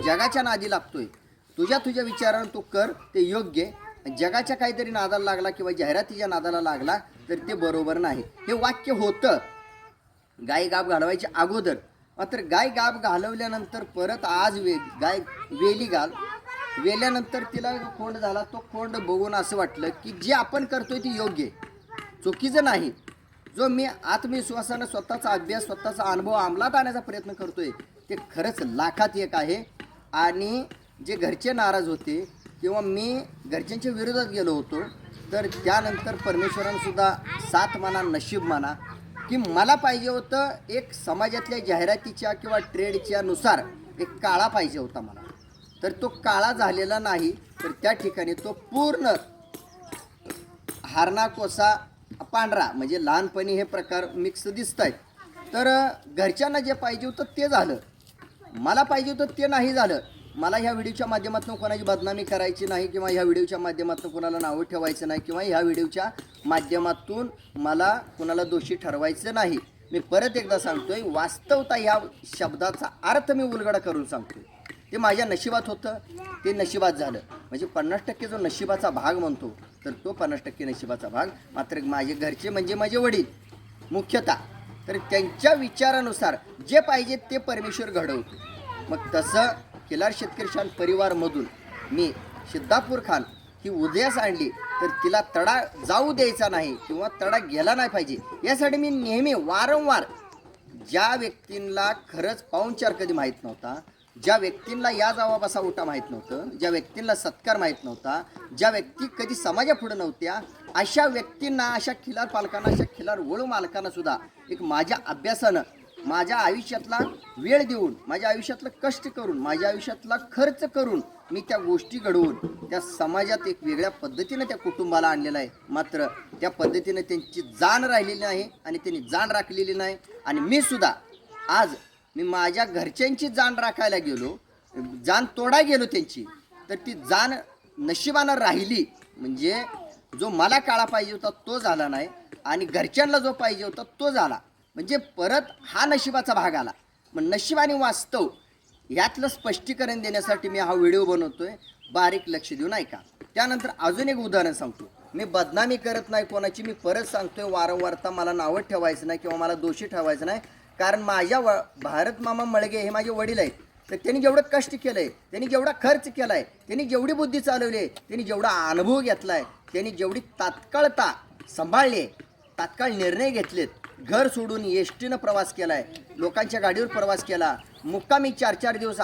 जगाच्या नादी लागतोय, तुझ्या विचारानं तू कर ते योग्य. जगाच्या काहीतरी नादाला लागला किंवा जाहिरातीच्या नादाला लागला तर ते बरोबर नाही. हे वाक्य होतं गाय गाब घालवायच्या अगोदर. मात्र गाय गाब घालवल्यानंतर परत आज गाय वेली वेल्यानंतर तिला खोंड झाला. तो खोंड बघून असं वाटलं की जे आपण करतोय ते योग्य चुकीचं नाही. जो मी आत्मविश्वासानं स्वतःचा अभ्यास स्वतःचा अनुभव अंमलात आणण्याचा प्रयत्न करतोय ते खरंच लाखात एक आहे. आणि जे घरचे नाराज होते किंवा मी घरच्यांच्या विरोधात गेलो होतो तर त्यानंतर परमेश्वरानंसुद्धा साथ म्हणा नशीब म्हणा की मला पाहिजे होतं एक समाजातल्या जाहिरातीच्या किंवा ट्रेडच्या नुसार एक काळा पाहिजे होता मला. तर तो काळा झालेला नाही. तर त्या ठिकाणी तो पूर्ण हारणा कोसा पांढरा म्हणजे लहानपणी हे प्रकार मिक्स दिसत आहेत. तर घरच्यांना जे पाहिजे होतं ते झालं, मला पाहिजे होतं ते नाही झालं. मला ह्या व्हिडिओच्या माध्यमातून कोणाची बदनामी करायची नाही किंवा ह्या व्हिडिओच्या माध्यमातून कोणाला नावं ठेवायचं नाही किंवा ह्या व्हिडिओच्या माध्यमातून मला कोणाला दोषी ठरवायचं नाही. मी परत एकदा सांगतोय, वास्तवता ह्या शब्दाचा अर्थ मी उलगडा करून सांगतोय. ते माझ्या नशिबात होतं, ते नशिबात झालं. म्हणजे 50% जो नशिबाचा भाग म्हणतो तर तो 50% नशिबाचा भाग. मात्र माझे घरचे म्हणजे माझे वडील मुख्यतः, तर त्यांच्या विचारानुसार जे पाहिजे ते परमेश्वर घडवतो. मग तसं खिलार शेतकरी शान परिवारमधून मी सिद्धापूर खान ही उदयास आणली तर तिला तडा जाऊ द्यायचा नाही किंवा तडा गेला नाही पाहिजे यासाठी मी नेहमी वारंवार ज्या व्यक्तींना खरंच पाहुणचार कधी माहीत नव्हता, ज्या व्यक्तींना या जावा बसा उठा माहीत नव्हतं, ज्या व्यक्तींना सत्कार माहीत नव्हता, ज्या व्यक्ती कधी समाजापुढं नव्हत्या, अशा व्यक्तींना, अशा खिलार पालकांना, अशा खिलार वळू मालकांना सुद्धा एक माझ्या अभ्यासानं माझ्या आयुष्यातला वेळ देऊन, माझ्या आयुष्यातलं कष्ट करून, माझ्या आयुष्यातला खर्च करून मी त्या गोष्टी घडवून त्या समाजात एक वेगळ्या पद्धतीनं त्या कुटुंबाला आणलेलं आहे. मात्र त्या पद्धतीनं त्यांची जाण राहिलेली नाही आणि त्यांनी जाण राखलेली नाही. आणि मी सुद्धा आज मी माझ्या घरच्यांची जाण राखायला गेलो, जाण तोडा गेलो त्यांची, तर ती जाण नशिबानं राहिली. म्हणजे जो मला काळा पाहिजे होता तो झाला नाही आणि घरच्यांना जो पाहिजे होता तो झाला. म्हणजे परत हा नशिबाचा भाग आला. मग नशीब आणि वास्तव यातलं स्पष्टीकरण देण्यासाठी मी हा व्हिडिओ बनवतोय. बारीक लक्ष देऊन ऐका. त्यानंतर अजून एक उदाहरण सांगतो. मी बदनामी करत नाही कोणाची. मी परत सांगतोय वारंवारता मला नावं ठेवायचं नाही किंवा मला दोषी ठेवायचं नाही. कारण माझ्या भारत मामा मळगे हे माझे वडील आहेत. तर त्यांनी जेवढं कष्ट केलं आहे, त्यांनी जेवढा खर्च केला आहे, त्यांनी जेवढी बुद्धी चालवली आहे, त्यांनी जेवढा अनुभव घेतला आहे, त्यांनी जेवढी तात्काळता सांभाळली आहे, तात्काळ निर्णय घेतलेत, घर सोडून एसटीनं प्रवास केला आहे, लोकांच्या गाडीवर प्रवास केला, मुक्कामी 4-4 दिवस